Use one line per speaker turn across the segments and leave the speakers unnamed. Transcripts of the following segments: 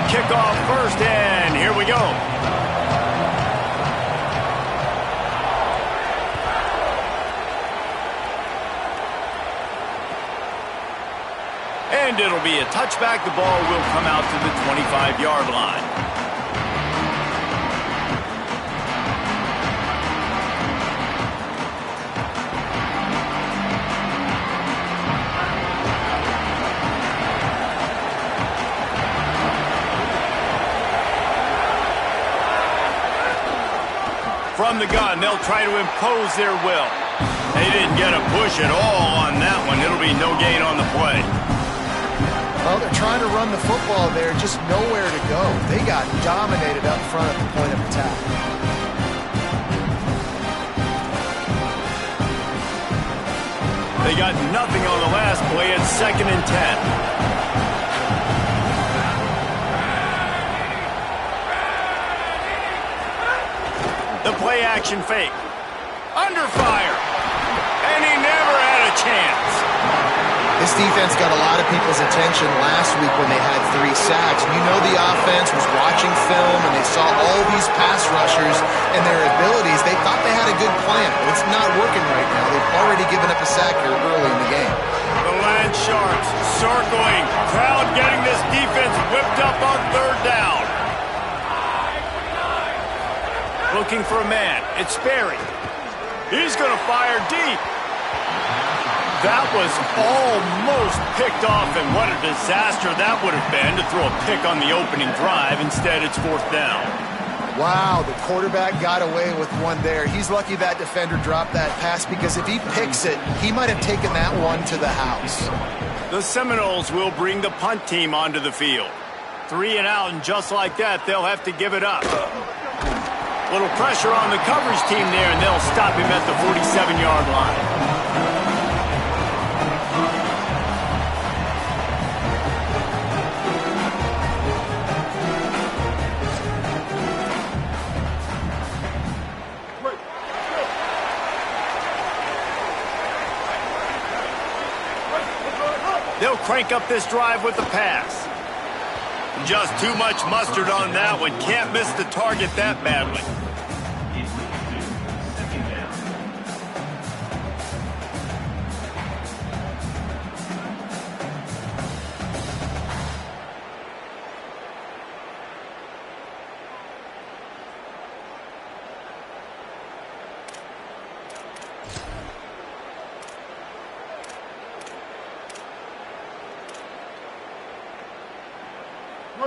kick off first, and here we go. And it'll be a touchback. The ball will come out to the 25-yard line. From the gun, they'll try to impose their will. They didn't get a push at all on that one. It'll be no gain on the play.
Well, they're trying to run the football there, just nowhere to go. They got dominated up front at the point of attack.
They got nothing on the last play. It's 2nd and 10. The play action fake. Under fire. And he never had a chance.
This defense got a lot of people's attention last week when they had 3 sacks. And you know the offense was watching film and they saw all these pass rushers and their abilities. They thought they had a good plan, but it's not working right now. They've already given up a sack here early in the game.
The Land Sharks circling. Crowd getting this defense whipped up on 3rd down. Looking for a man. It's Sperry. He's going to fire deep. That was almost picked off, and what a disaster that would have been to throw a pick on the opening drive. Instead, it's 4th down.
Wow, the quarterback got away with one there. He's lucky that defender dropped that pass, because if he picks it, he might have taken that one to the house.
The Seminoles will bring the punt team onto the field. 3 and out, and just like that, they'll have to give it up. Little pressure on the coverage team there, and they'll stop him at the 47-yard line. They'll crank up this drive with the pass. Just too much mustard on that one. Can't miss the target that badly.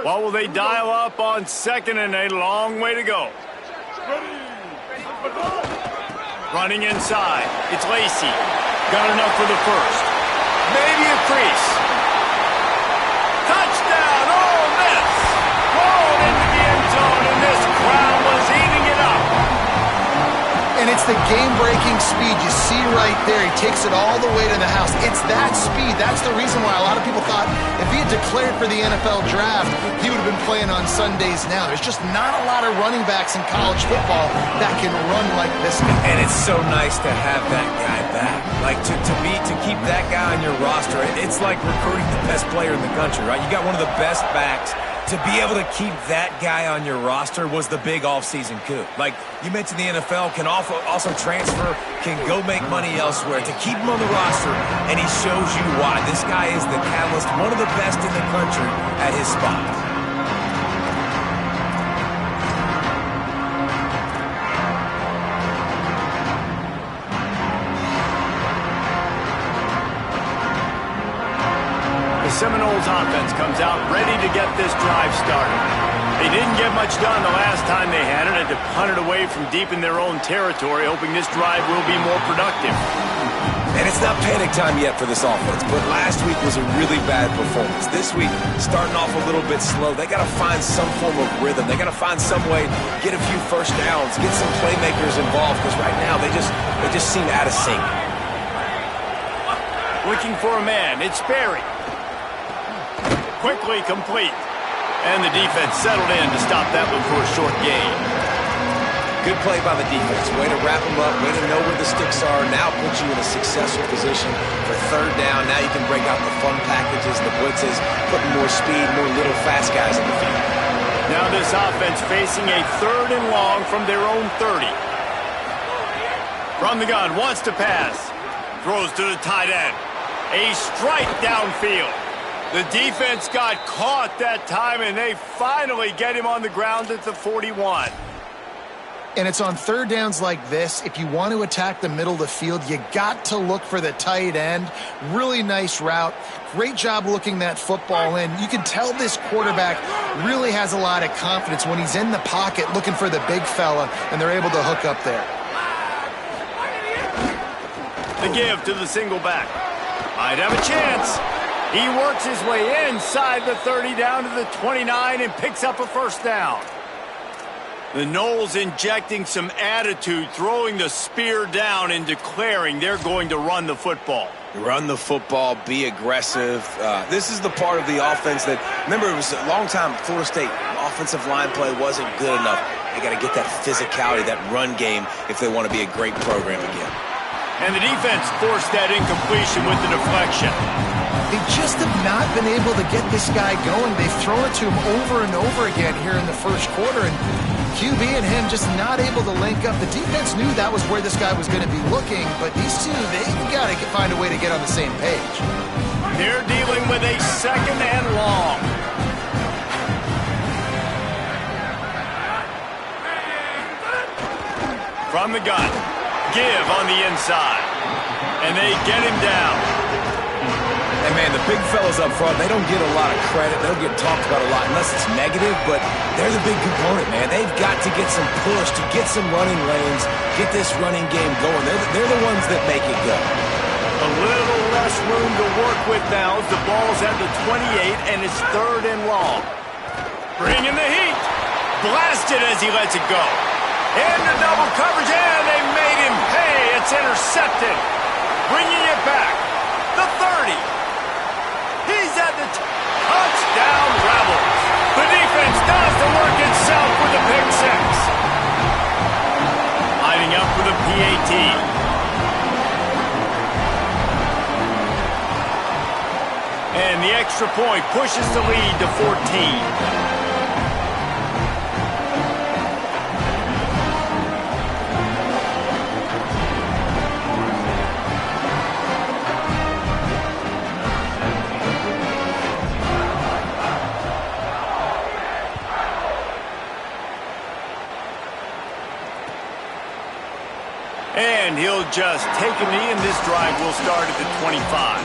What will they dial up on 2nd and a long way to go? Running inside. It's Lacey. Got enough for the first. Maybe a crease. Touchdown! Ole Miss! Rolled into the end zone, and this crowd was eating it up.
And it's the game-breaking speed you see right there. He takes it all the way to the house. It's that speed. That's the reason why a lot of people thought if he had declared for the NFL draft, he would have been playing on Sundays now. There's just not a lot of running backs in college football that can run like this guy.
And it's so nice to have that guy back. Like, to keep that guy on your roster, it's like recruiting the best player in the country, right? You got one of the best backs. To be able to keep that guy on your roster was the big offseason coup. Like you mentioned, the NFL can also transfer, can go make money elsewhere. To keep him on the roster, and he shows you why. This guy is the catalyst, one of the best in the country at his spot.
The Seminoles offense comes out ready to get this drive started. They didn't get much done the last time they had it. Had to punt it away from deep in their own territory, hoping this drive will be more productive.
And it's not panic time yet for this offense, but last week was a really bad performance. This week, starting off a little bit slow. They got to find some form of rhythm. They got to find some way, get a few first downs, get some playmakers involved, because right now they just seem out of sync.
Looking for a man. It's Sperry. Quickly complete. And the defense settled in to stop that one for a short gain.
Good play by the defense. Way to wrap them up. Way to know where the sticks are. Now puts you in a successful position for 3rd down. Now you can break out the fun packages, the blitzes, putting more speed, more little fast guys in the field.
Now this offense facing a 3rd and long from their own 30. From the gun, wants to pass. Throws to the tight end. A strike downfield. The defense got caught that time, and they finally get him on the ground at the 41.
And it's on 3rd downs like this. If you want to attack the middle of the field, you got to look for the tight end. Really nice route. Great job looking that football in. You can tell this quarterback really has a lot of confidence when he's in the pocket looking for the big fella, and they're able to hook up there.
The give to the single back. Might have a chance. He works his way inside the 30 down to the 29 and picks up a 1st down. The Noles injecting some attitude, throwing the spear down and declaring they're going to run the football.
Run the football, be aggressive. This is the part of the offense that, remember, it was a long time, Florida State offensive line play wasn't good enough. They got to get that physicality, that run game, if they want to be a great program again.
And the defense forced that incompletion with the deflection.
They just have not been able to get this guy going. They've thrown it to him over and over again here in the 1st quarter, and QB and him just not able to link up. The defense knew that was where this guy was going to be looking, but these two, they've got to find a way to get on the same page.
They're dealing with a 2nd and long. From the gun. Give on the inside. And they get him down.
And, man, the big fellas up front, they don't get a lot of credit. They don't get talked about a lot unless it's negative, but they're the big component, man. They've got to get some push, to get some running lanes, get this running game going. They're the ones that make it go.
A little less room to work with now as the ball's at the 28, and it's 3rd and long. Bringing the heat. Blasted as he lets it go. Into double coverage, and they made him pay. It's intercepted. Bringing it back. The 30. He's at the touchdown Rebels. The defense does the work itself with the pick 6. Lining up for the PAT. And the extra point pushes the lead to 14. And he'll just take a knee, and this drive will start at the 25.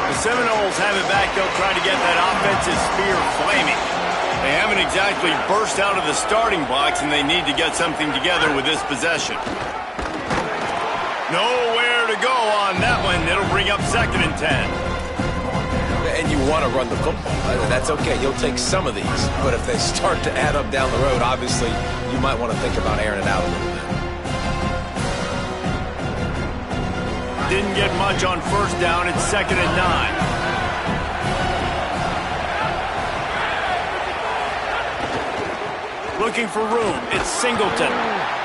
The Seminoles have it back. They'll try to get that offensive spear flaming. They haven't exactly burst out of the starting blocks, and they need to get something together with this possession. Nowhere to go on that one. It'll bring up 2nd and 10.
And you want to run the football. That's okay. You'll take some of these. But if they start to add up down the road, obviously, you might want to think about airing it out a little bit.
Didn't get much on 1st down. It's 2nd and 9. Looking for room. It's Singleton.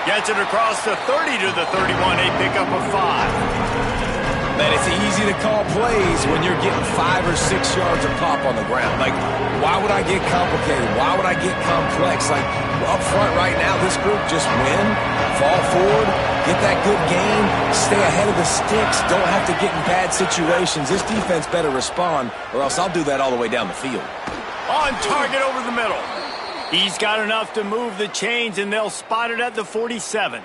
Gets it across the 30 to the 31. A pickup of 5.
Man, it's easy to call plays when you're getting 5 or 6 yards a pop on the ground. Like, why would I get complicated? Why would I get complex? Like, up front right now, this group just win, fall forward, get that good game, stay ahead of the sticks, don't have to get in bad situations. This defense better respond, or else I'll do that all the way down the field.
On target over the middle. He's got enough to move the chains, and they'll spot it at the 47.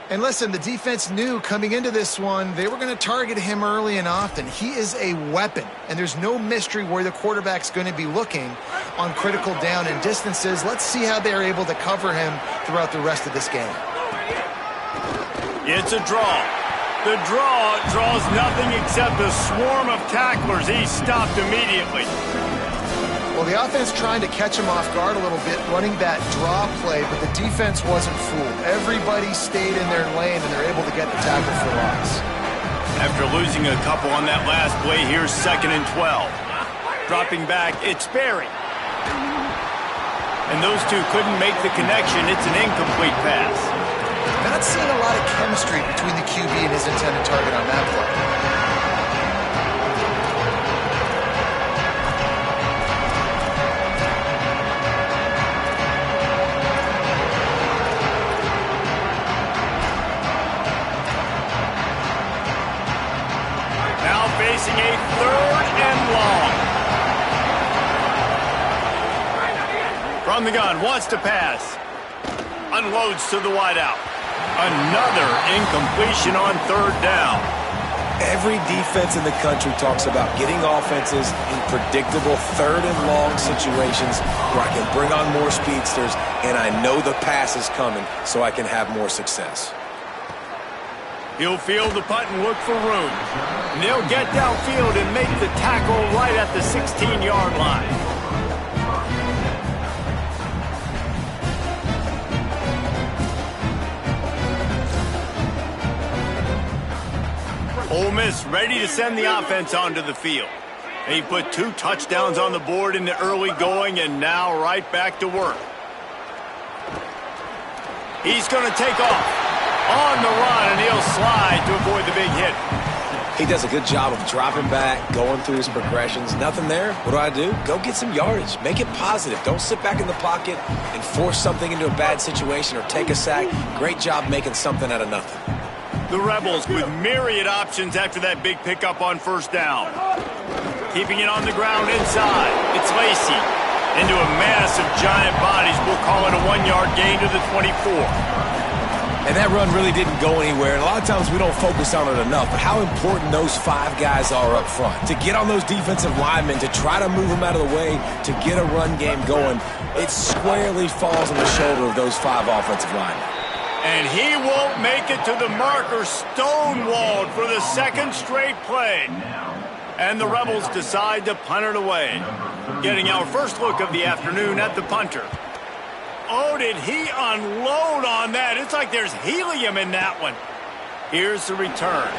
And listen, the defense knew coming into this one, they were going to target him early and often. He is a weapon, and there's no mystery where the quarterback's going to be looking on critical down and distances. Let's see how they're able to cover him throughout the rest of this game.
It's a draw. The draw draws nothing except a swarm of tacklers. He's stopped immediately.
Well, the offense trying to catch him off guard a little bit, running that draw play, but the defense wasn't fooled. Everybody stayed in their lane, and they're able to get the tackle for loss.
After losing a couple on that last play, here's 2nd and 12. Dropping back, it's Berry. And those two couldn't make the connection. It's an incomplete pass.
Not seeing a lot of chemistry between the QB and his intended target on that play.
Now facing a 3rd and long. From the gun, wants to pass. Unloads to the wideout. Another incompletion on 3rd down.
Every defense in the country talks about getting offenses in predictable 3rd and long situations where I can bring on more speedsters and I know the pass is coming so I can have more success.
He'll field the punt and look for room. And they'll get downfield and make the tackle right at the 16-yard line. Ole Miss ready to send the offense onto the field. He put 2 touchdowns on the board in the early going and now right back to work. He's going to take off on the run and he'll slide to avoid the big hit.
He does a good job of dropping back, going through his progressions. Nothing there. What do? Go get some yardage. Make it positive. Don't sit back in the pocket and force something into a bad situation or take a sack. Great job making something out of nothing.
The Rebels with myriad options after that big pickup on 1st down. Keeping it on the ground inside. It's Lacey. Into a mass of giant bodies. We'll call it a 1-yard gain to the 24.
And that run really didn't go anywhere. And a lot of times we don't focus on it enough. But how important those 5 guys are up front. To get on those defensive linemen, to try to move them out of the way, to get a run game going, it squarely falls on the shoulder of those 5 offensive linemen.
And he won't make it to the marker, stonewalled for the 2nd straight play. And the Rebels decide to punt it away. Getting our first look of the afternoon at the punter. Oh, did he unload on that? It's like there's helium in that one. Here's the return.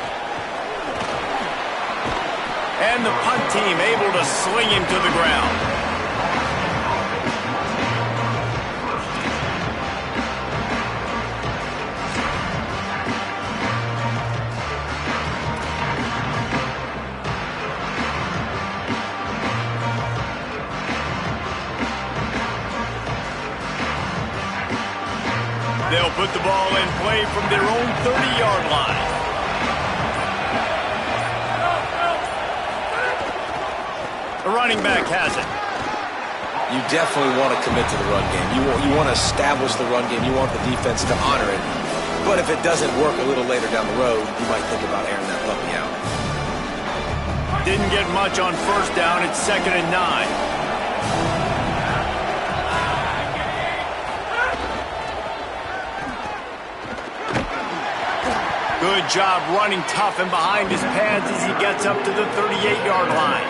And the punt team able to sling him to the ground. They'll put the ball in play from their own 30-yard line. The running back has it.
You definitely want to commit to the run game. You want to establish the run game. You want the defense to honor it. But if it doesn't work a little later down the road, you might think about airing that puppy out.
Didn't get much on 1st down. It's 2nd and 9. Good job running tough and behind his pads as he gets up to the 38-yard line.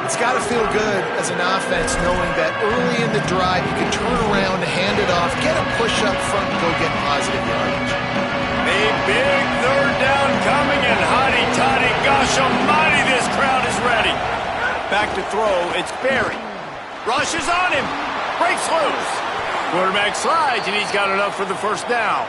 It's got to feel good as an offense knowing that early in the drive you can turn around, hand it off, get a push up front, and go get positive yardage.
A big 3rd down coming, and hotty-toddy, gosh almighty, this crowd is ready. Back to throw, it's Berry. Rushes on him, breaks loose. Quarterback slides, and he's got enough for the 1st down.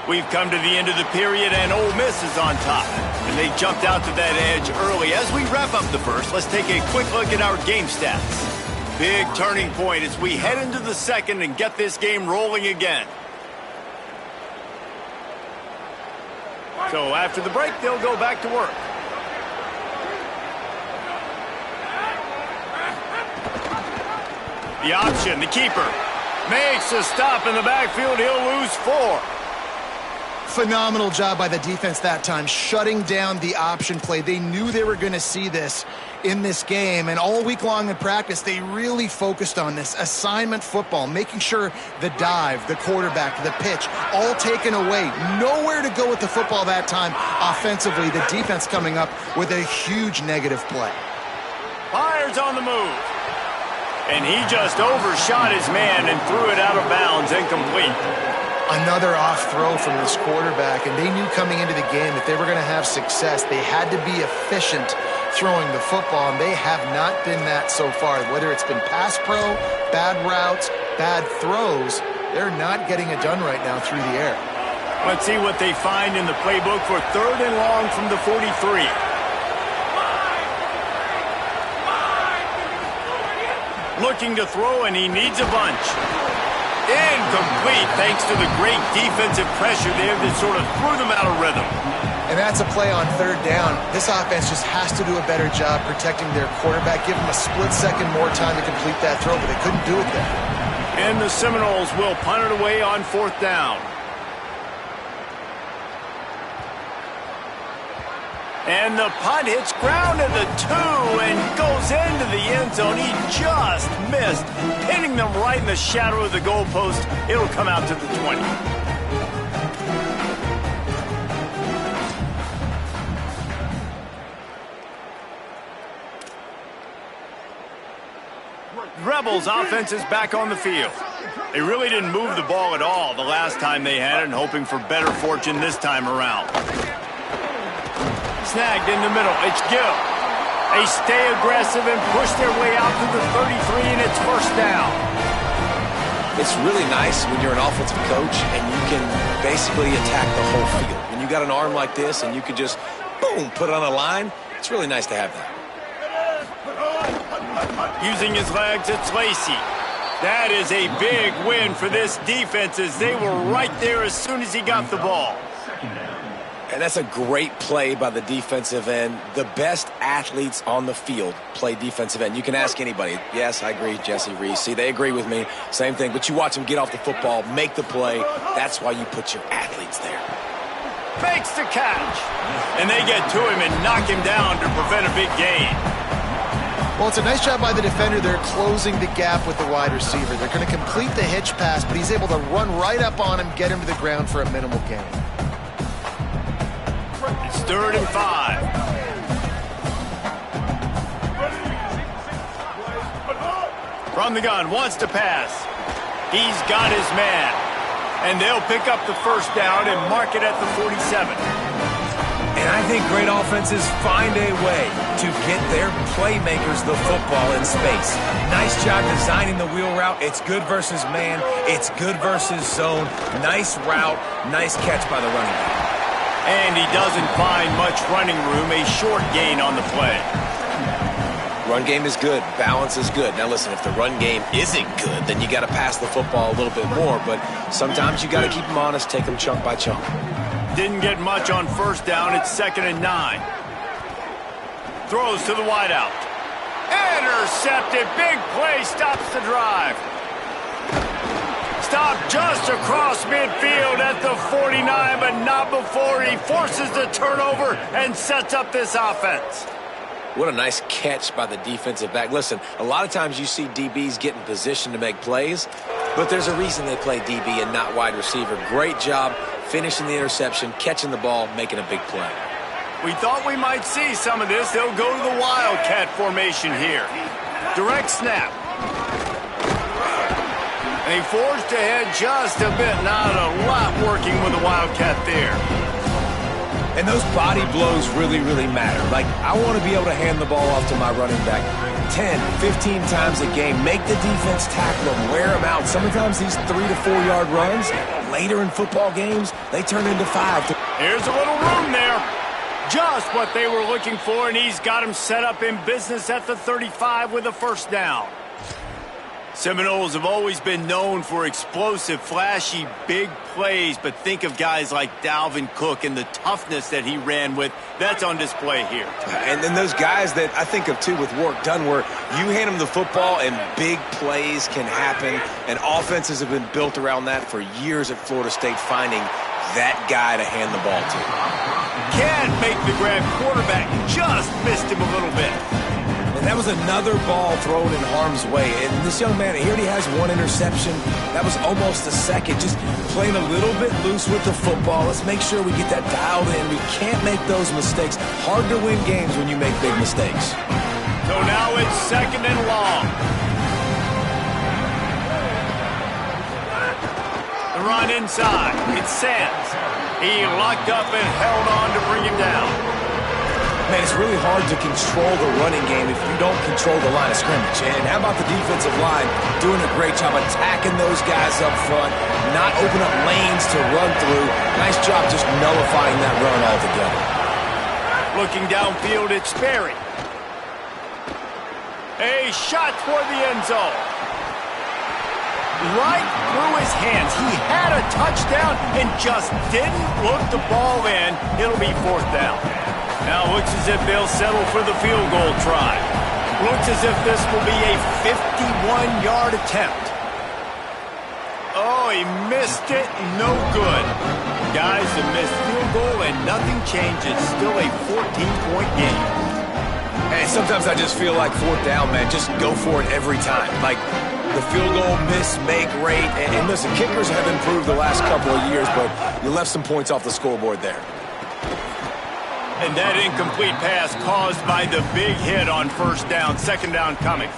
We've come to the end of the period, and Ole Miss is on top. And they jumped out to that edge early. As we wrap up the first, let's take a quick look at our game stats. Big turning point as we head into the 2nd and get this game rolling again. So after the break, they'll go back to work. The option, the keeper, makes a stop in the backfield. He'll lose 4.
Phenomenal job by the defense that time, shutting down the option play. They knew they were going to see this in this game, and all week long in practice, they really focused on this assignment football, making sure the dive, the quarterback, the pitch, all taken away. Nowhere to go with the football that time offensively. The defense coming up with a huge negative play.
Fires on the move. And he just overshot his man and threw it out of bounds, incomplete.
Another off throw from this quarterback, and they knew coming into the game that they were going to have success. They had to be efficient throwing the football, and they have not been that so far. Whether it's been pass pro, bad routes, bad throws, they're not getting it done right now through the air.
Let's see what they find in the playbook for 3rd and long from the 43. Looking to throw, and he needs a bunch. Incomplete, thanks to the great defensive pressure there that sort of threw them out of rhythm.
And that's a play on 3rd down. This offense just has to do a better job protecting their quarterback. Give them a split second more time to complete that throw, but they couldn't do it there.
And the Seminoles will punt it away on 4th down. And the punt hits ground at the 2 and goes into the end zone. He just missed, hitting them right in the shadow of the goalpost. It'll come out to the 20. Rebels offense is back on the field. They really didn't move the ball at all the last time they had it, and hoping for better fortune this time around. Snagged in the middle. It's Gill. They stay aggressive and push their way out to the 33, and it's 1st down.
It's really nice when you're an offensive coach and you can basically attack the whole field. When you got an arm like this and you can just, boom, put it on a line, it's really nice to have that.
Using his legs, it's Lacey. That is a big win for this defense as they were right there as soon as he got the ball.
And that's a great play by the defensive end. The best athletes on the field play defensive end. You can ask anybody. Yes, I agree, Jesse Reese. See, they agree with me. Same thing. But you watch them get off the football, make the play. That's why you put your athletes there.
Makes the catch. And they get to him and knock him down to prevent a big gain.
Well, it's a nice job by the defender. They're closing the gap with the wide receiver. They're going to complete the hitch pass, but he's able to run right up on him, get him to the ground for a minimal gain.
It's 3rd and 5. From the gun, wants to pass. He's got his man. And they'll pick up the 1st down and mark it at the 47.
And I think great offenses find a way to get their playmakers the football in space. Nice job designing the wheel route. It's good versus man. It's good versus zone. Nice route. Nice catch by the running back.
And he doesn't find much running room, a short gain on the play.
Run game is good. Balance is good. Now listen, if the run game isn't good, then you got to pass the football a little bit more. But sometimes you got to keep them honest, take them chunk by chunk.
Didn't get much on 1st down. It's 2nd and 9. Throws to the wideout. Intercepted. Big play. Stops the drive. Stopped just across midfield at the 49, but not before he forces the turnover and sets up this offense.
What a nice catch by the defensive back. Listen, a lot of times you see DBs get in position to make plays, but there's a reason they play DB and not wide receiver. Great job finishing the interception, catching the ball, making a big play.
We thought we might see some of this. They'll go to the Wildcat formation here. Direct snap. And he forged ahead just a bit. Not a lot working with the Wildcat there.
And those body blows really, really matter. Like, I want to be able to hand the ball off to my running back 10, 15 times a game. Make the defense tackle them, wear them out. Sometimes these 3 to 4 yard runs, later in football games, they turn into 5.
Here's a little room there. Just what they were looking for, and he's got him set up in business at the 35 with a 1st down. Seminoles have always been known for explosive, flashy, big plays, but think of guys like Dalvin Cook and the toughness that he ran with. That's on display here.
And then those guys that I think of, too, with work done, where you hand them the football and big plays can happen, and offenses have been built around that for years at Florida State, finding that guy to hand the ball to.
Can't make the grab. Quarterback just missed him a little bit.
And that was another ball thrown in harm's way. And this young man, he already has 1 interception. That was almost a second. Just playing a little bit loose with the football. Let's make sure we get that dialed in. We can't make those mistakes. Hard to win games when you make big mistakes.
So now it's 2nd and long. The run inside. It's Sands. He locked up and held on to bring him down.
Man, it's really hard to control the running game if you don't control the line of scrimmage. And how about the defensive line doing a great job attacking those guys up front, not open up lanes to run through. Nice job just nullifying that run altogether.
Looking downfield, it's Sperry. A shot toward the end zone. Right through his hands. He had a touchdown and just didn't look the ball in. It'll be fourth down. Now it looks as if they'll settle for the field goal try. Looks as if this will be a 51-yard attempt. Oh, he missed it. No good. Guys, a missed field goal and nothing changes. Still a 14-point game.
Hey, sometimes I just feel like fourth down, man. Just go for it every time. Like, the field goal miss, make rate. And listen, kickers have improved the last couple of years, but you left some points off the scoreboard there.
And that incomplete pass caused by the big hit on first down. Second down coming.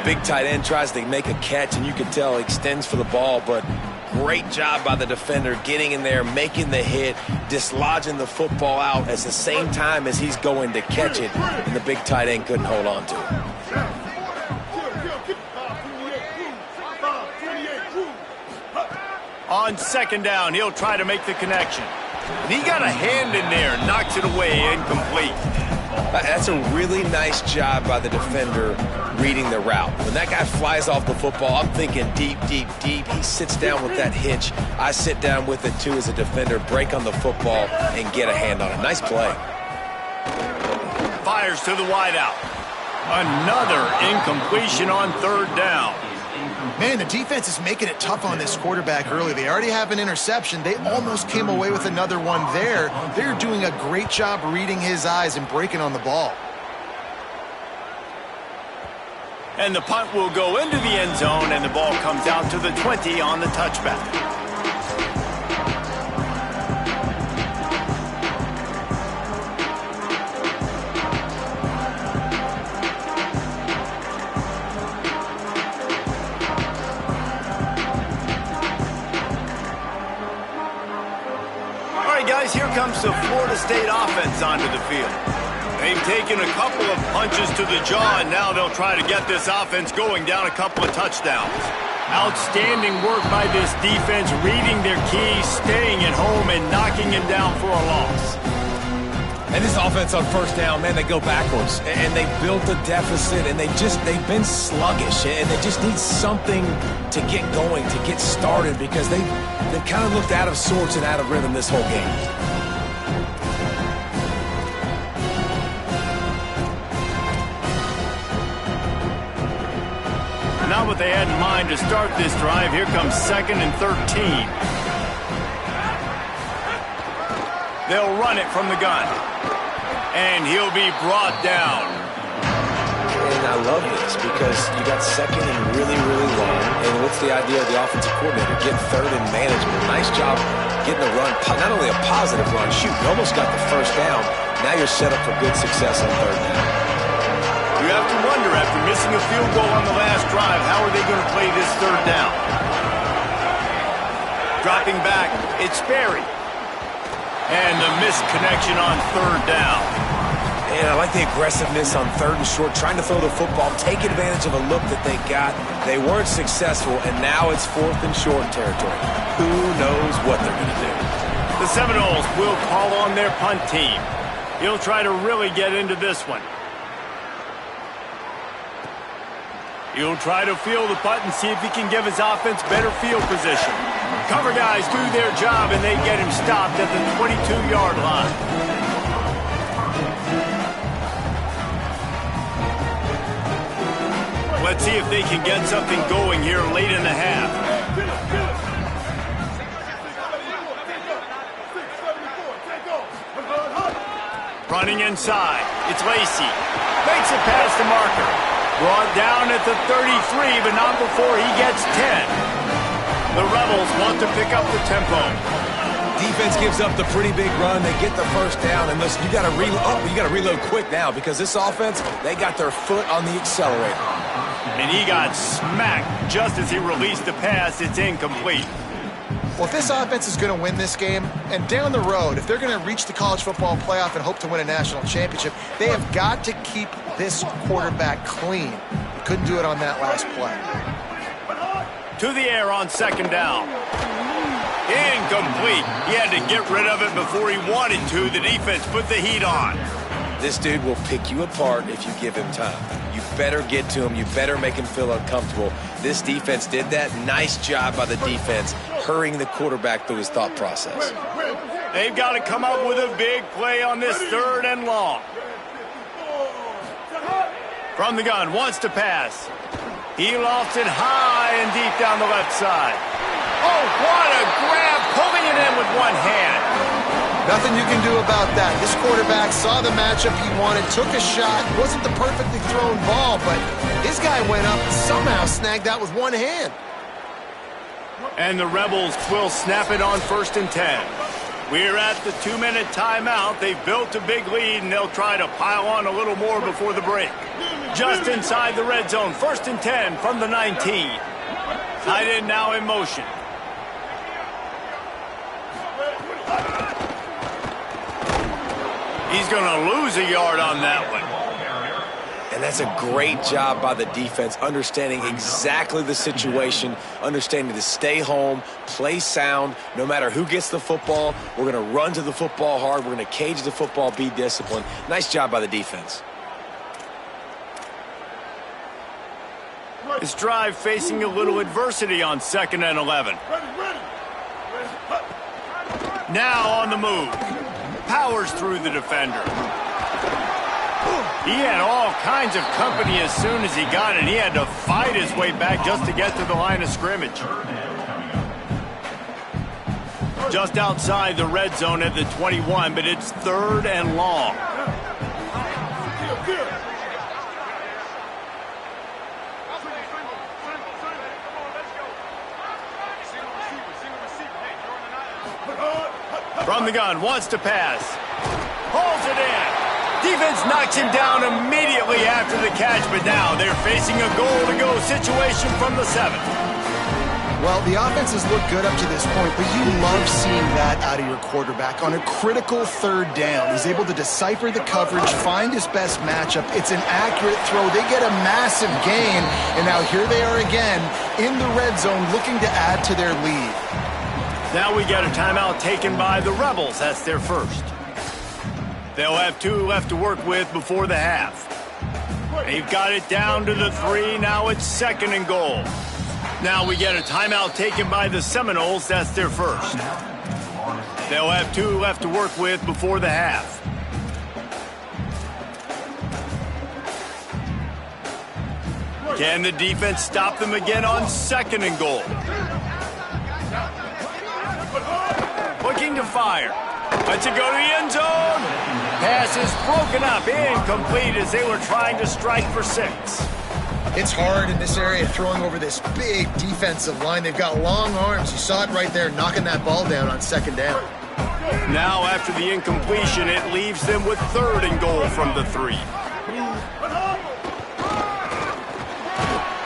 Big tight end tries to make a catch, and you can tell he extends for the ball, but great job by the defender getting in there, making the hit, dislodging the football out at the same time as he's going to catch it, and the big tight end couldn't hold on to it.
On second down, he'll try to make the connection. And he got a hand in there, knocks it away, incomplete.
That's a really nice job by the defender reading the route. When that guy flies off the football, I'm thinking deep, deep, deep. He sits down with that hitch. I sit down with it, too, as a defender, break on the football, and get a hand on it. Nice play.
Fires to the wideout. Another incompletion on third down.
Man, the defense is making it tough on this quarterback early. They already have an interception. They almost came away with another one there. They're doing a great job reading his eyes and breaking on the ball.
And the punt will go into the end zone, and the ball comes out to the 20 on the touchback. Here comes the Florida State offense onto the field. They've taken a couple of punches to the jaw, and now they'll try to get this offense going down a couple of touchdowns. Outstanding work by this defense, reading their keys, staying at home, and knocking him down for a loss.
And this offense on first down, man, they go backwards. And they built a deficit, and they've been sluggish. And they just need something to get going, to get started, because they've kind of looked out of sorts and out of rhythm this whole game.
Not what they had in mind to start this drive. Here comes 2nd and 13. They'll run it from the gun. And he'll be brought down.
And I love this because you got second and really, really long. And what's the idea of the offensive coordinator? Get third and manageable. Nice job getting a run. Not only a positive run, shoot, you almost got the first down. Now you're set up for good success on third down.
You have to wonder, after missing a field goal on the last drive, how are they going to play this third down? Dropping back, it's Sperry. And the missed connection on third down.
And I like the aggressiveness on third and short, trying to throw the football, take advantage of a look that they got. They weren't successful, and now it's 4th and short territory. Who knows what they're going to do?
The Seminoles will call on their punt team. He'll try to really get into this one. He'll try to field the punt and see if he can give his offense better field position. Cover guys do their job, and they get him stopped at the 22-yard line. Let's see if they can get something going here late in the half. Running inside, it's Lacey. Makes it past the marker. Brought down at the 33, but not before he gets 10. The Rebels want to pick up the tempo.
Defense gives up the pretty big run. They get the first down, and listen, you got to reload quick now because this offense, they got their foot on the accelerator.
And he got smacked just as he released the pass. It's incomplete.
Well, if this offense is going to win this game, and down the road, if they're going to reach the college football playoff and hope to win a national championship, they have got to keep this quarterback clean. Couldn't do it on that last play.
To the air on second down. Incomplete. He had to get rid of it before he wanted to. The defense put the heat on.
This dude will pick you apart if you give him time. You better get to him. You better make him feel uncomfortable. This defense did that. Nice job by the defense, hurrying the quarterback through his thought process.
They've got to come up with a big play on this 3rd and long. From the gun, wants to pass. He lofts it high and deep down the left side. Oh, what a grab, pulling it in with one hand.
Nothing you can do about that. This quarterback saw the matchup he wanted, took a shot. Wasn't the perfectly thrown ball, but his guy went up and somehow snagged that with one hand.
And the Rebels will snap it on 1st and 10. We're at the 2-minute timeout. They've built a big lead, and they'll try to pile on a little more before the break. Just inside the red zone, 1st and 10 from the 19. Tight end now in motion. He's going to lose a yard on that one.
And that's a great job by the defense, understanding exactly the situation, understanding to stay home, play sound. No matter who gets the football, we're going to run to the football hard. We're going to cage the football, be disciplined. Nice job by the defense.
This drive facing a little adversity on 2nd and 11. Now on the move. Powers through the defender. He had all kinds of company as soon as he got it. He had to fight his way back just to get to the line of scrimmage. Just outside the red zone at the 21, but it's 3rd and long. From the gun, wants to pass. Pulls it in. Defense knocks him down immediately after the catch, but now they're facing a goal-to-go situation from the 7.
Well, the offense has looked good up to this point, but you love seeing that out of your quarterback. On a critical 3rd down, he's able to decipher the coverage, find his best matchup. It's an accurate throw. They get a massive gain, and now here they are again in the red zone looking to add to their lead.
Now we get a timeout taken by the Rebels. That's their first. They'll have 2 left to work with before the half. They've got it down to the 3. Now it's 2nd and goal. Now we get a timeout taken by the Seminoles. That's their first. They'll have 2 left to work with before the half. Can the defense stop them again on 2nd and goal? Looking to fire. Lets it go to the end zone. Pass is broken up, incomplete as they were trying to strike for 6.
It's hard in this area throwing over this big defensive line. They've got long arms. You saw it right there, knocking that ball down on 2nd down.
Now after the incompletion, it leaves them with 3rd and goal from the 3.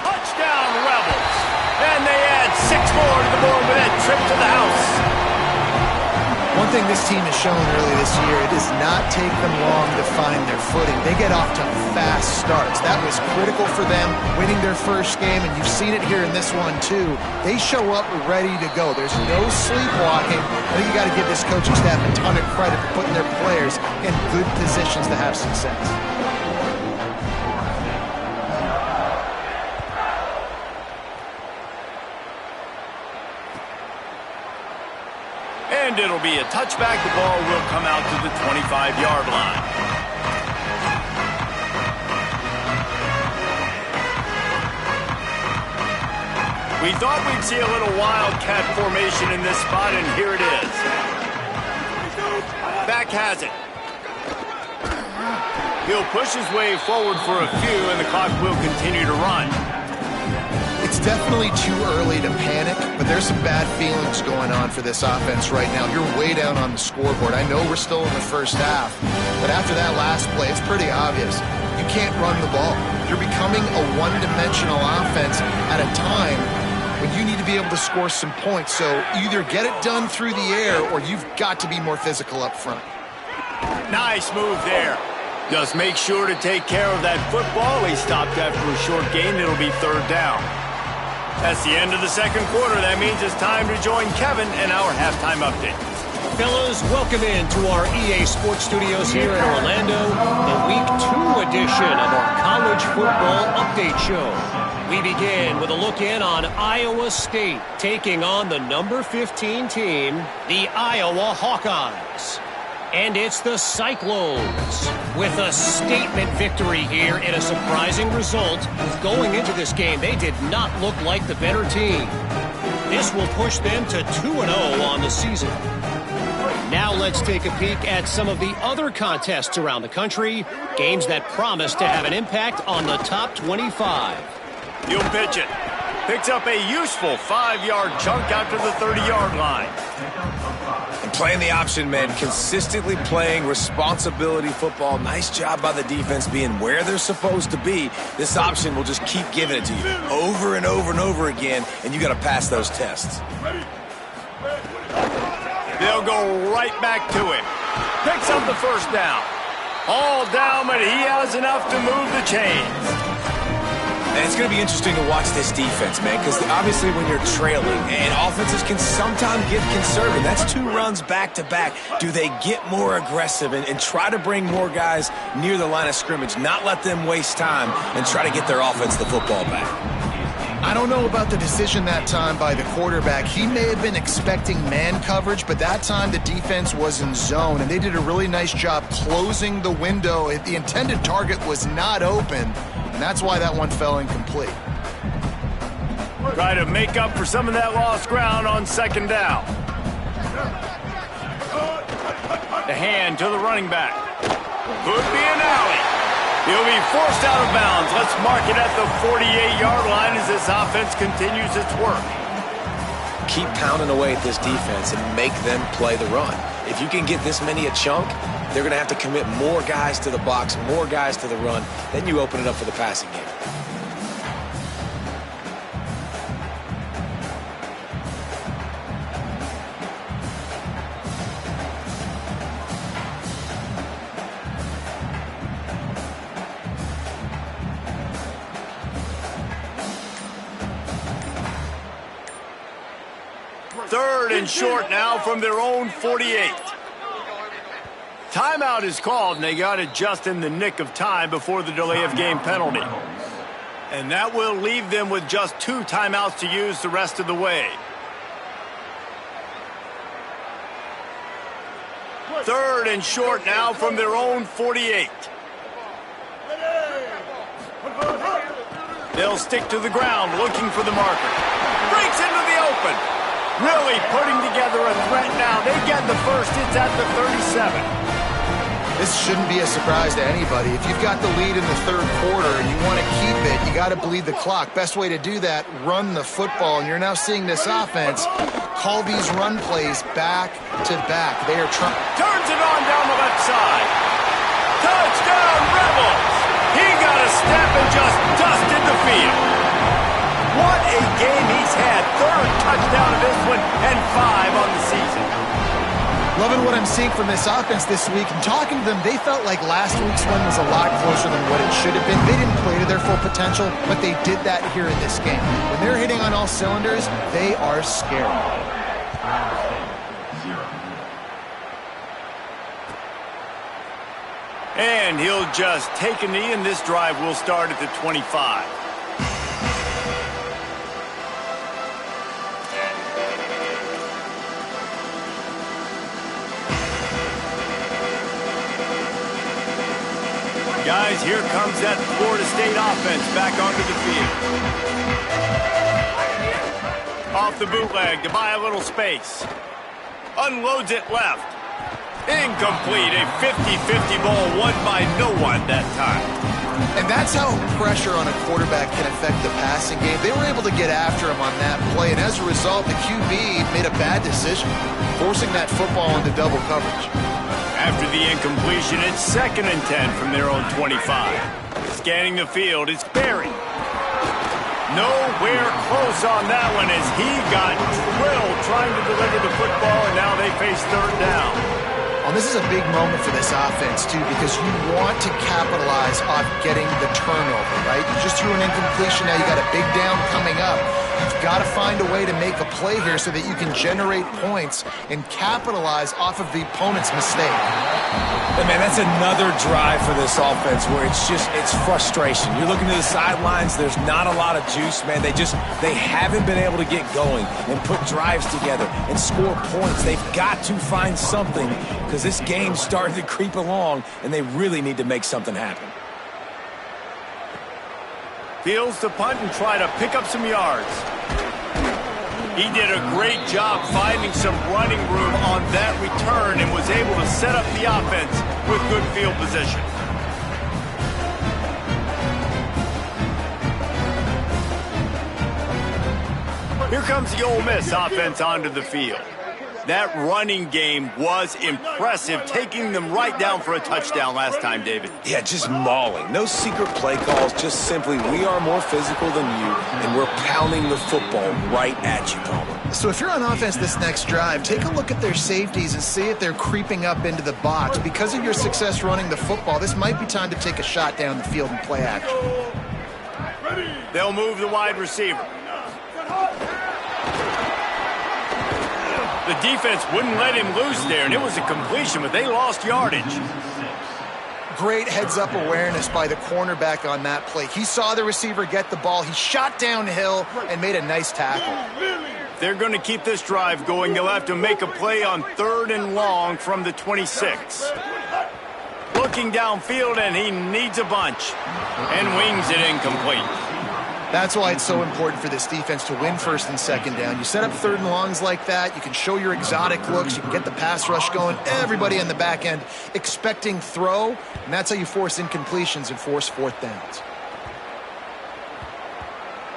Touchdown Rebels. And they add 6 more to the board with that trip to the house.
One thing this team has shown early this year, it does not take them long to find their footing. They get off to fast starts. That was critical for them, winning their first game, and you've seen it here in this one too. They show up ready to go. There's no sleepwalking. I think you got to give this coaching staff a ton of credit for putting their players in good positions to have success.
And it'll be a touchback. The ball will come out to the 25-yard line. We thought we'd see a little wildcat formation in this spot, and here it is. Back has it. He'll push his way forward for a few, and the clock will continue to run.
It's definitely too early to panic, but there's some bad feelings going on for this offense right now. You're way down on the scoreboard. I know we're still in the first half, but after that last play, it's pretty obvious. You can't run the ball. You're becoming a one-dimensional offense at a time when but you need to be able to score some points. So either get it done through the air or you've got to be more physical up front.
Nice move there. Just make sure to take care of that football. He stopped after a short gain. It'll be third down. That's the end of the second quarter. That means it's time to join Kevin in our halftime update.
Fellas, welcome in to our EA Sports Studios here in Orlando, the Week 2 edition of our College Football Update Show. We begin with a look in on Iowa State taking on the number 15 team, the Iowa Hawkeyes. And it's the Cyclones with a statement victory here in a surprising result. Going into this game, they did not look like the better team. This will push them to 2-0 on the season. Now let's take a peek at some of the other contests around the country, games that promise to have an impact on the top 25.
He'll pitch it. Picks up a useful 5-yard chunk out to the 30-yard line.
And playing the option, man, consistently playing responsibility football. Nice job by the defense being where they're supposed to be. This option will just keep giving it to you over and over and over again, and you got to pass those tests.
They'll go right back to him. Picks up the first down. All down, but he has enough to move the chains.
And it's going to be interesting to watch this defense, man, because obviously when you're trailing, and offenses can sometimes get conservative. That's 2 runs back-to-back. Do they get more aggressive and try to bring more guys near the line of scrimmage, not let them waste time, and try to get their offense the football back?
I don't know about the decision that time by the quarterback. He may have been expecting man coverage, but that time the defense was in zone, and they did a really nice job closing the window. The intended target was not open, and that's why that one fell incomplete.
Try to make up for some of that lost ground on second down. The hand to the running back. Could be an alley. He'll be forced out of bounds. Let's mark it at the 48-yard line as this offense continues its work.
Keep pounding away at this defense and make them play the run. If you can get this many a chunk, they're going to have to commit more guys to the box, more guys to the run. Then you open it up for the passing game.
Third and short now from their own 48. Timeout is called, and they got it just in the nick of time before the delay of game penalty. And that will leave them with just 2 timeouts to use the rest of the way. Third and short now from their own 48. They'll stick to the ground looking for the marker. Breaks into the open. Really putting together a threat now. They get the first. It's at the 37.
This shouldn't be a surprise to anybody. If you've got the lead in the third quarter and you want to keep it, you got to bleed the clock. Best way to do that, run the football. And you're now seeing this offense call these run plays back to back. They are trying.
Turns it on down the left side. Touchdown, Rebels. He got a step and just dusted the field. What a game he's had. Third touchdown of this one and 5 on the season.
Loving what I'm seeing from this offense this week. And talking to them, they felt like last week's one was a lot closer than what it should have been. They didn't play to their full potential, but they did that here in this game. When they're hitting on all cylinders, they are scary.
And he'll just take a knee, and this drive will start at the 25. Guys, here comes that Florida State offense back onto the field. Off the bootleg to buy a little space. Unloads it left. Incomplete. A 50-50 ball won by no one that time.
And that's how pressure on a quarterback can affect the passing game. They were able to get after him on that play, and as a result, the QB made a bad decision, forcing that football into double coverage.
After the incompletion, it's 2nd and 10 from their own 25. Scanning the field, it's Berry. Nowhere close on that one as he got drilled trying to deliver the football, and now they face third down.
Well, this is a big moment for this offense, too, because you want to capitalize off getting the turnover, right? You just threw an incompletion. Now you got a big down coming up. You've got to find a way to make a play here so that you can generate points and capitalize off of the opponent's mistake.
But man, that's another drive for this offense where it's frustration. You're looking to the sidelines, there's not a lot of juice, man. They haven't been able to get going and put drives together and score points. They've got to find something because this game's starting to creep along and they really need to make something happen.
Fields to punt and try to pick up some yards. He did a great job finding some running room on that return and was able to set up the offense with good field position. Here comes the Ole Miss offense onto the field. That running game was impressive, taking them right down for a touchdown last time, David.
Yeah, just mauling. No secret play calls, just simply we are more physical than you, and we're pounding the football right at you, Palmer.
So if you're on offense this next drive, take a look at their safeties and see if they're creeping up into the box. Because of your success running the football, this might be time to take a shot down the field and play action.
They'll move the wide receiver. The defense wouldn't let him loose there, and it was a completion, but they lost yardage.
Great heads-up awareness by the cornerback on that play. He saw the receiver get the ball. He shot downhill and made a nice tackle.
They're going to keep this drive going. They'll have to make a play on 3rd and long from the 26. Looking downfield, and he needs a bunch. And wings it incomplete.
That's why it's so important for this defense to win 1st and 2nd down. You set up 3rd and longs like that. You can show your exotic looks. You can get the pass rush going. Everybody on the back end expecting throw, and that's how you force incompletions and force 4th downs.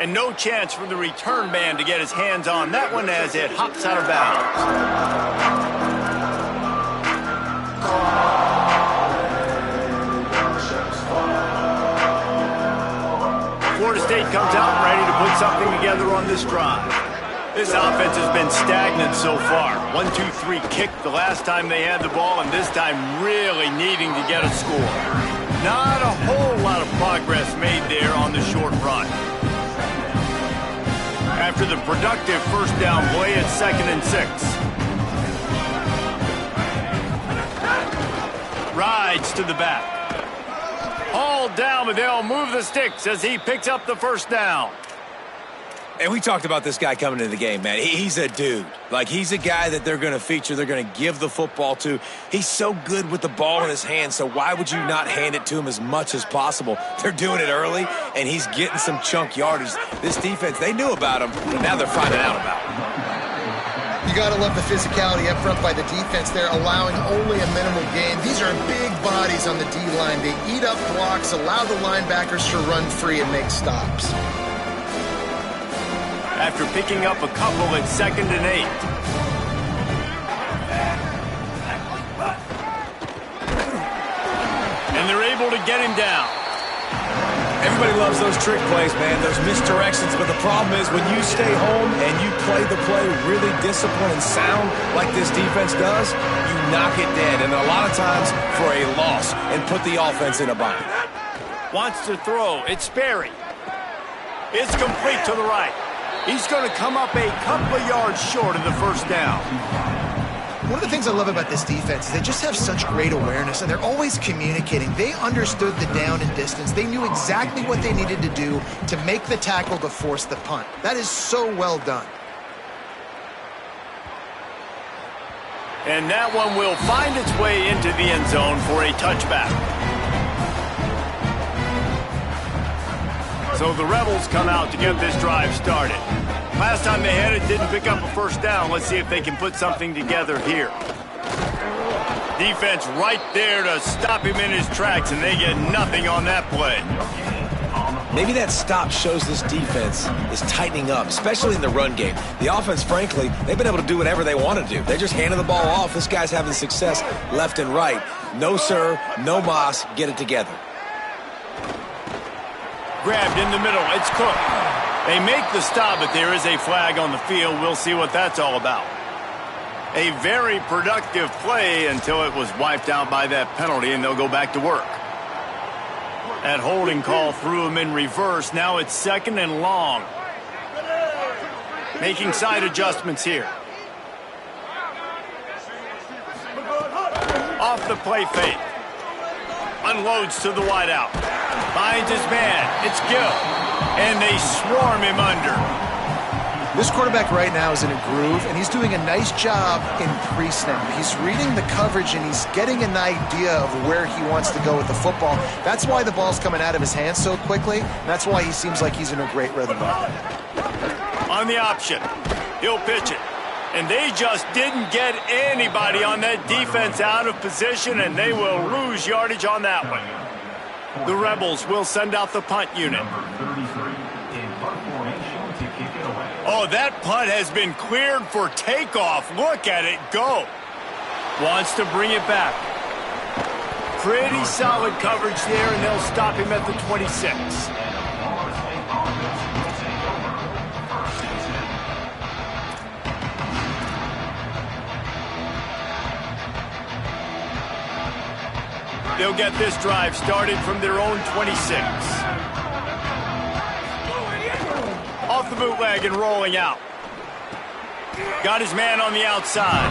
And no chance for the return man to get his hands on that one as it hops out of bounds. Florida State comes out ready to put something together on this drive. This offense has been stagnant so far. 1-2-3 kick the last time they had the ball, and this time really needing to get a score. Not a whole lot of progress made there on the short run. After the productive 1st down play, it's 2nd and 6. Rides to the back. All down, but they'll move the sticks as he picks up the 1st down.
And we talked about this guy coming into the game, man. He's a dude. Like, he's a guy that they're going to feature, they're going to give the football to. He's so good with the ball in his hand, so why would you not hand it to him as much as possible? They're doing it early, and he's getting some chunk yardage. This defense, they knew about him, but now they're finding out about him.
You got to love the physicality up front by the defense there, allowing only a minimal gain. These are big bodies on the D-line. They eat up blocks, allow the linebackers to run free and make stops.
After picking up a couple at 2nd and 8. And they're able to get him down.
Everybody loves those trick plays, man, those misdirections, but the problem is when you stay home and you play the play really disciplined and sound like this defense does, you knock it dead, and a lot of times for a loss, and put the offense in a bind.
Wants to throw. It's Sperry. It's complete to the right. He's going to come up a couple of yards short of the 1st down.
One of the things I love about this defense is they just have such great awareness, and they're always communicating. They understood the down and distance. They knew exactly what they needed to do to make the tackle to force the punt. That is so well done.
And that one will find its way into the end zone for a touchback. So the Rebels come out to get this drive started. Last time they had it, didn't pick up a 1st down. Let's see if they can put something together here. Defense right there to stop him in his tracks, and they get nothing on that play.
Maybe that stop shows this defense is tightening up, especially in the run game. The offense, frankly, they've been able to do whatever they want to do. They just handed the ball off. This guy's having success left and right. No, sir, no mas, get it together.
Grabbed in the middle. It's Cook. They make the stop, but there is a flag on the field. We'll see what that's all about. A very productive play until it was wiped out by that penalty, and they'll go back to work. That holding call threw him in reverse. Now it's 2nd and long. Making side adjustments here. Off the play fake. Unloads to the wideout. Finds his man. It's Gill. And they swarm him under.
This quarterback right now is in a groove, and he's doing a nice job in pre-snap. He's reading the coverage, and he's getting an idea of where he wants to go with the football. That's why the ball's coming out of his hands so quickly. That's why he seems like he's in a great rhythm right now.
On the option. He'll pitch it. And they just didn't get anybody on that defense out of position, and they will lose yardage on that one. The Rebels will send out the punt unit. Oh, that punt has been cleared for takeoff. Look at it go. Wants to bring it back. Pretty solid coverage there, and they'll stop him at the 26. They'll get this drive started from their own 26. Off the bootleg and rolling out. Got his man on the outside.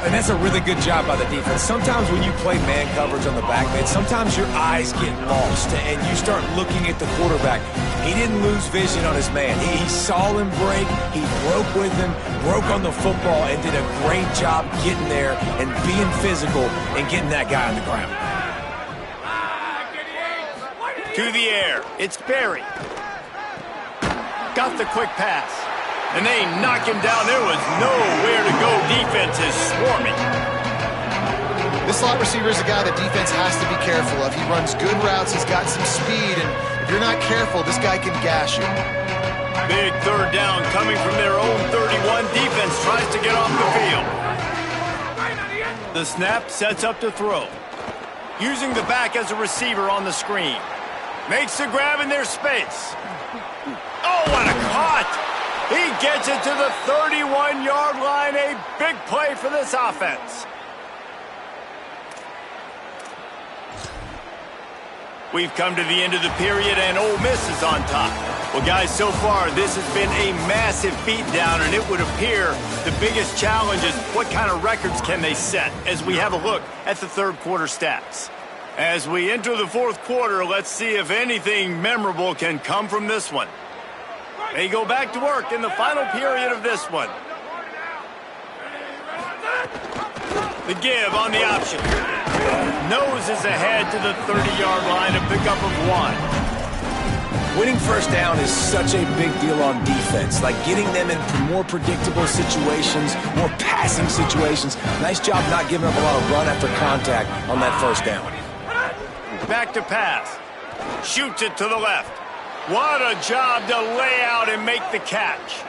And that's a really good job by the defense. Sometimes when you play man coverage on the back, man, sometimes your eyes get lost and you start looking at the quarterback. He didn't lose vision on his man. He saw him break. He broke with him, broke on the football, and did a great job getting there and being physical and getting that guy on the ground.
To the air. It's Barry. Got the quick pass. And they knock him down. There was nowhere to go. Defense is swarming.
This slot receiver is a guy that defense has to be careful of. He runs good routes. He's got some speed. And if you're not careful, this guy can gash you.
Big 3rd down coming from their own 31. Defense tries to get off the field. The snap sets up to throw. Using the back as a receiver on the screen. Makes the grab in their space. Oh, what a cut! He gets it to the 31-yard line. A big play for this offense. We've come to the end of the period, and Ole Miss is on top. Well, guys, so far, this has been a massive beatdown, and it would appear the biggest challenge is what kind of records can they set as we have a look at the 3rd quarter stats. As we enter the 4th quarter, let's see if anything memorable can come from this one. They go back to work in the final period of this one. The give on the option. Noses ahead to the 30-yard line, a pickup of 1.
Winning 1st down is such a big deal on defense, like getting them in more predictable situations, more passing situations. Nice job not giving up a lot of run after contact on that 1st down.
Back to pass. Shoots it to the left. What a job to lay out and make the catch.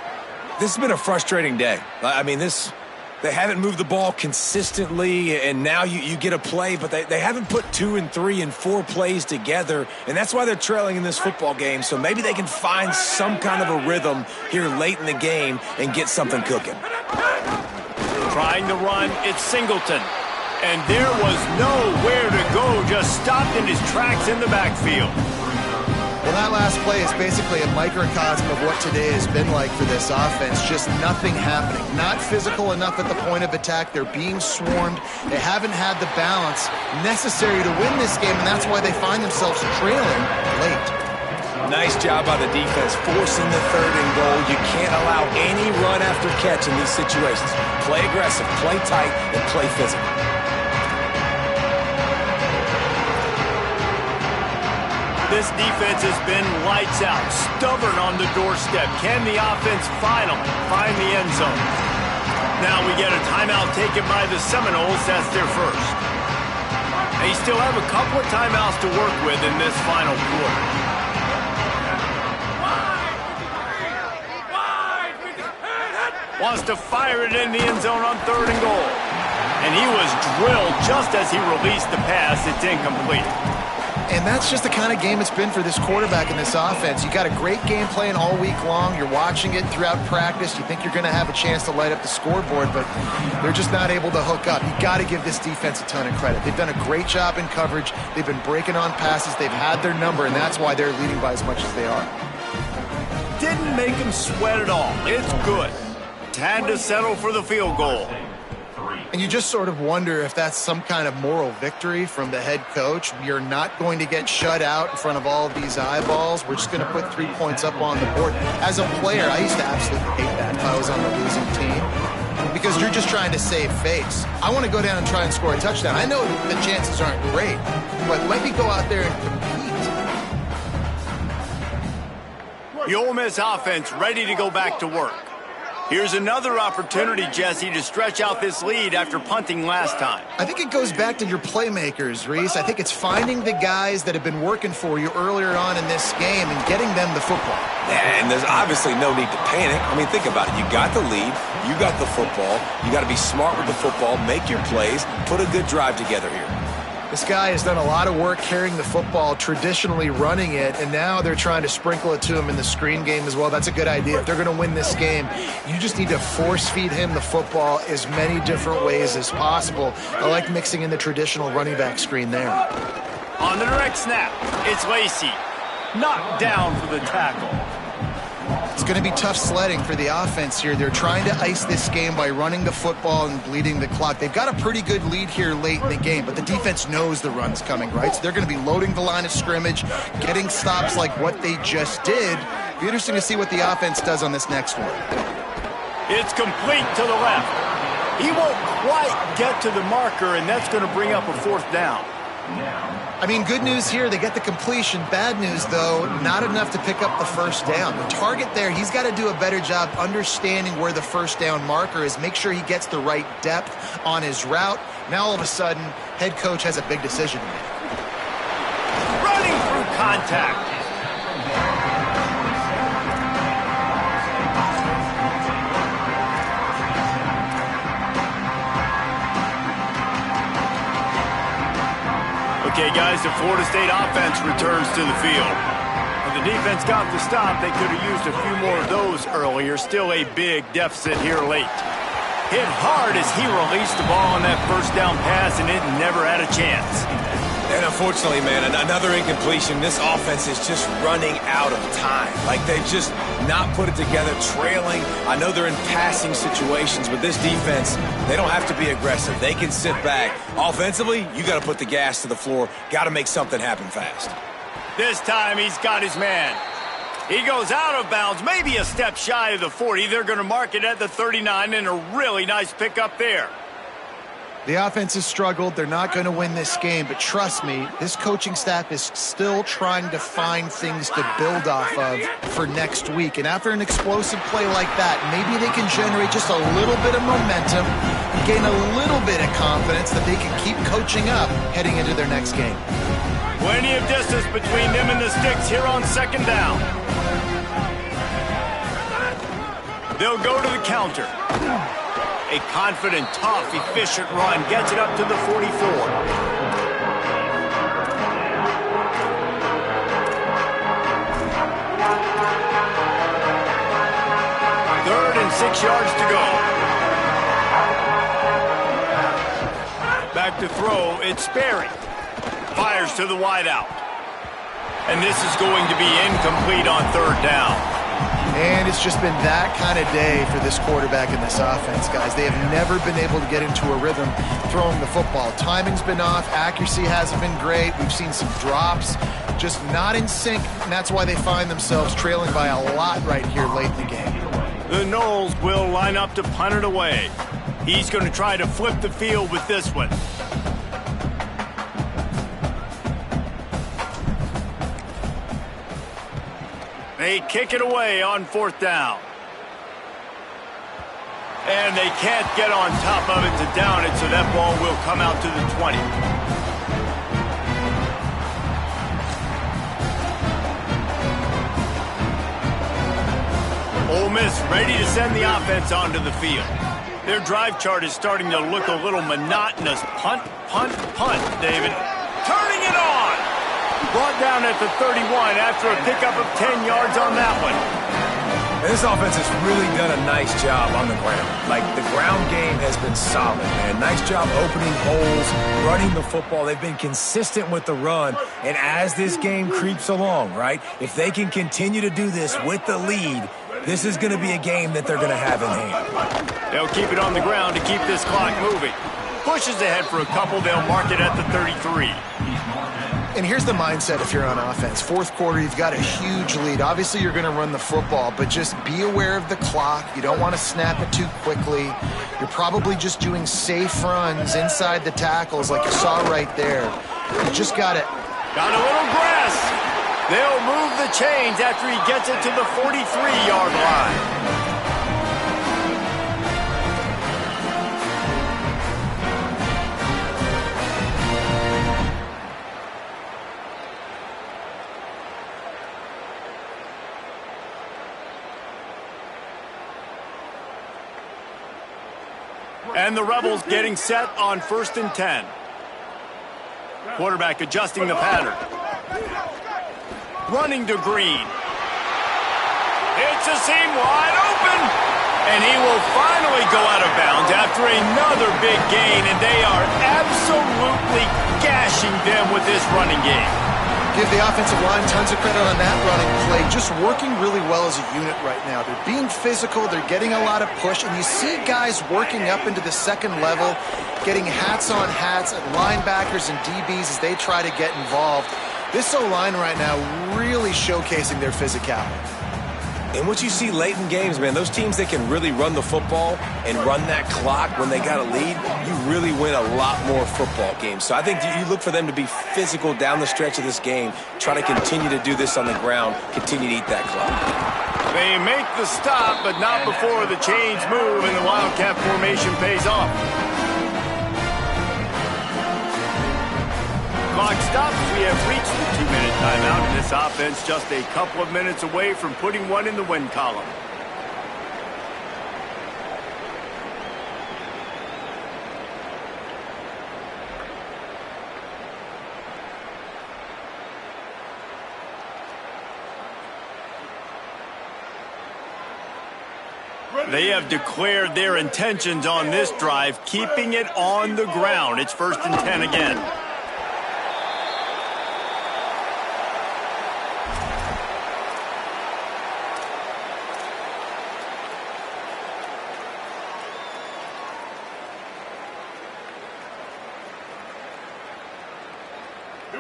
This has been a frustrating day. I mean, they haven't moved the ball consistently, and now you get a play, but they haven't put 2 and 3 and 4 plays together, and that's why they're trailing in this football game. So maybe they can find some kind of a rhythm here late in the game and get something cooking.
Trying to run, it's Singleton. And there was nowhere to go, just stopped in his tracks in the backfield.
Well, that last play is basically a microcosm of what today has been like for this offense. Just nothing happening. Not physical enough at the point of attack. They're being swarmed. They haven't had the balance necessary to win this game, and that's why they find themselves trailing late.
Nice job by the defense, forcing the 3rd and goal. You can't allow any run after catch in these situations. Play aggressive, play tight, and play physical.
This defense has been lights out, stubborn on the doorstep. Can the offense finally find the end zone? Now we get a timeout taken by the Seminoles. That's their 1st. They still have a couple of timeouts to work with in this final quarter. Wants to fire it in the end zone on 3rd and goal. And he was drilled just as he released the pass. It's incomplete.
And that's just the kind of game it's been for this quarterback in this offense. You got a great game plan all week long. You're watching it throughout practice. You think you're going to have a chance to light up the scoreboard, but they're just not able to hook up. You got to give this defense a ton of credit. They've done a great job in coverage. They've been breaking on passes. They've had their number, and that's why they're leading by as much as they are.
Didn't make him sweat at all. It's good. Time to settle for the field goal.
And you just sort of wonder if that's some kind of moral victory from the head coach. You're not going to get shut out in front of all of these eyeballs. We're just going to put 3 points up on the board. As a player, I used to absolutely hate that if I was on the losing team, because you're just trying to save face. I want to go down and try and score a touchdown. I know the chances aren't great, but let me go out there and compete.
The Ole Miss offense ready to go back to work. Here's another opportunity, Jesse, to stretch out this lead after punting last time.
I think it goes back to your playmakers, Reese. I think it's finding the guys that have been working for you earlier on in this game and getting them the football.
Yeah, and there's obviously no need to panic. I mean, think about it. You got the lead. You got the football. You got to be smart with the football, make your plays, put a good drive together here.
This guy has done a lot of work carrying the football, traditionally running it, and now they're trying to sprinkle it to him in the screen game as well. That's a good idea. If they're going to win this game, you just need to force-feed him the football as many different ways as possible. I like mixing in the traditional running back screen there.
On the direct snap, it's Lacey. Knocked down for the tackle.
It's going to be tough sledding for the offense here. They're trying to ice this game by running the football and bleeding the clock. They've got a pretty good lead here late in the game, but the defense knows the run's coming, right? So they're going to be loading the line of scrimmage, getting stops like what they just did. It'll be interesting to see what the offense does on this next one.
It's complete to the left. He won't quite get to the marker, and that's going to bring up a fourth down.
I mean, good news here, they get the completion. Bad news, though, not enough to pick up the first down. The target there, he's got to do a better job understanding where the first down marker is, make sure he gets the right depth on his route. Now, all of a sudden, head coach has a big decision to make.
Running through contact. Okay, guys, the Florida State offense returns to the field. When the defense got the stop, they could have used a few more of those earlier. Still a big deficit here late. Hit hard as he released the ball on that first down pass, and it never had a chance.
And unfortunately, man, another incompletion. This offense is just running out of time. Like, they've just not put it together, trailing. I know they're in passing situations, but this defense, they don't have to be aggressive. They can sit back. Offensively, you got to put the gas to the floor. Got to make something happen fast.
This time, he's got his man. He goes out of bounds, maybe a step shy of the 40. They're going to mark it at the 39, and a really nice pickup there.
The offense has struggled. They're not going to win this game, but trust me, this coaching staff is still trying to find things to build off of for next week. And after an explosive play like that, maybe they can generate just a little bit of momentum, gain a little bit of confidence that they can keep coaching up heading into their next game.
Plenty of distance between them and the sticks here on second down. They'll go to the counter. A confident, tough, efficient run gets it up to the 44. Third and 6 yards to go. Back to throw, it's Sperry. Fires to the wideout. And this is going to be incomplete on third down.
And it's just been that kind of day for this quarterback in this offense, guys. They have never been able to get into a rhythm throwing the football. Timing's been off. Accuracy hasn't been great. We've seen some drops, just not in sync, and that's why they find themselves trailing by a lot right here late in the game.
The Noles will line up to punt it away. He's going to try to flip the field with this one. They kick it away on fourth down. And they can't get on top of it to down it, so that ball will come out to the 20. Ole Miss ready to send the offense onto the field. Their drive chart is starting to look a little monotonous. Punt, punt, punt, David. Turning it on! Brought down at the 31 after a pickup of 10 yards on that one.
And this offense has really done a nice job on the ground. Like, the ground game has been solid, man. Nice job opening holes, running the football. They've been consistent with the run. And as this game creeps along, right, if they can continue to do this with the lead, this is going to be a game that they're going to have in hand.
They'll keep it on the ground to keep this clock moving. Pushes ahead for a couple. They'll mark it at the 33.
And here's the mindset if you're on offense. Fourth quarter, you've got a huge lead. Obviously, you're going to run the football, but just be aware of the clock. You don't want to snap it too quickly. You're probably just doing safe runs inside the tackles like you saw right there. You just got it.
Got a little grass. They'll move the chains after he gets it to the 43-yard line. And the Rebels getting set on 1st and 10. Quarterback adjusting the pattern. Running to Green. It's a seam wide open. And he will finally go out of bounds after another big gain. And they are absolutely gashing them with this running game.
Give the offensive line tons of credit on that running play. Just working really well as a unit right now. They're being physical. They're getting a lot of push. And you see guys working up into the second level, getting hats on hats at linebackers and DBs as they try to get involved. This O-line right now really showcasing their physicality.
And what you see late in games, man, those teams that can really run the football and run that clock when they got a lead, you really win a lot more football games. So I think you look for them to be physical down the stretch of this game, try to continue to do this on the ground, continue to eat that clock.
They make the stop, but not before the chains move and the Wildcat formation pays off. Clock stops. We have reached the 2-minute timeout, and this offense just a couple of minutes away from putting one in the win column. They have declared their intentions on this drive, keeping it on the ground. It's 1st and 10 again.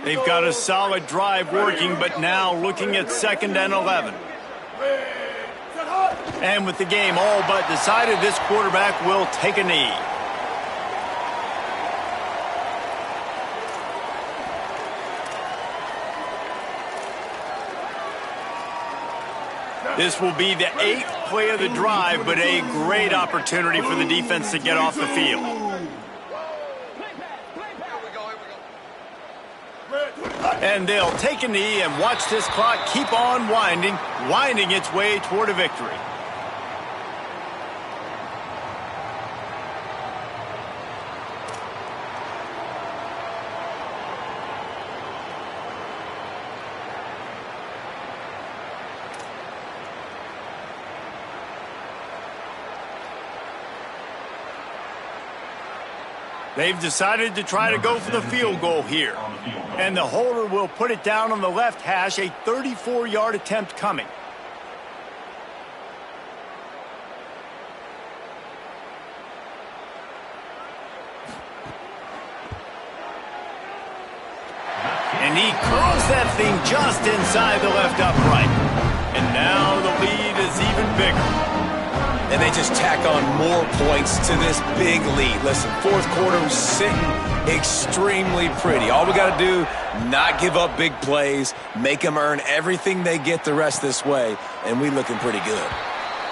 They've got a solid drive working, but now looking at 2nd and 11. And with the game all but decided, this quarterback will take a knee. This will be the 8th play of the drive, but a great opportunity for the defense to get off the field. And they'll take a knee and watch this clock keep on winding its way toward a victory. They've decided to try to go for the field goal here. And the holder will put it down on the left hash, a 34-yard attempt coming. And he curls that thing just inside the left upright. And now the lead is even bigger.
And they just tack on more points to this big lead. Listen, 4th quarter was sitting extremely pretty. All we got to do, not give up big plays, make them earn everything they get the rest this way, and we looking pretty good.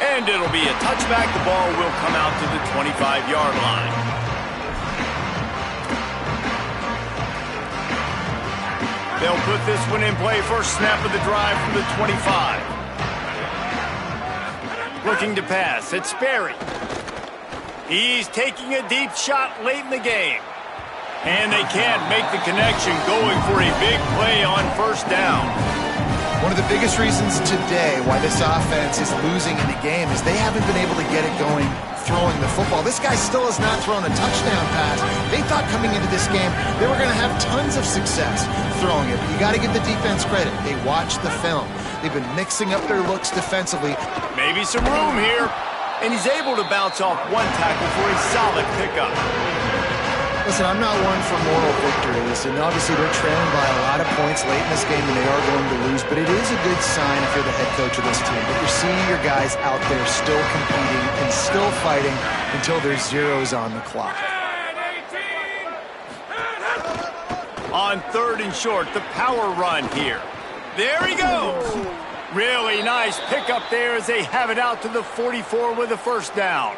And it'll be a touchback. The ball will come out to the 25-yard line. They'll put this one in play. First snap of the drive from the 25. Looking to pass. It's Sperry. He's taking a deep shot late in the game. And they can't make the connection going for a big play on first down.
One of the biggest reasons today why this offense is losing in the game is they haven't been able to get it going throwing the football. This guy still has not thrown a touchdown pass. They thought coming into this game they were going to have tons of success throwing it. But you got to give the defense credit. They watched the film. They've been mixing up their looks defensively.
Maybe some room here. And he's able to bounce off one tackle for a solid pickup.
Listen, I'm not one for moral victories, and obviously they're trailing by a lot of points late in this game, and they are going to lose, but it is a good sign if you're the head coach of this team, that you're seeing your guys out there still competing and still fighting until there's zeros on the clock.
On 3rd and short, the power run here. There he goes. Really nice pickup there as they have it out to the 44 with a first down.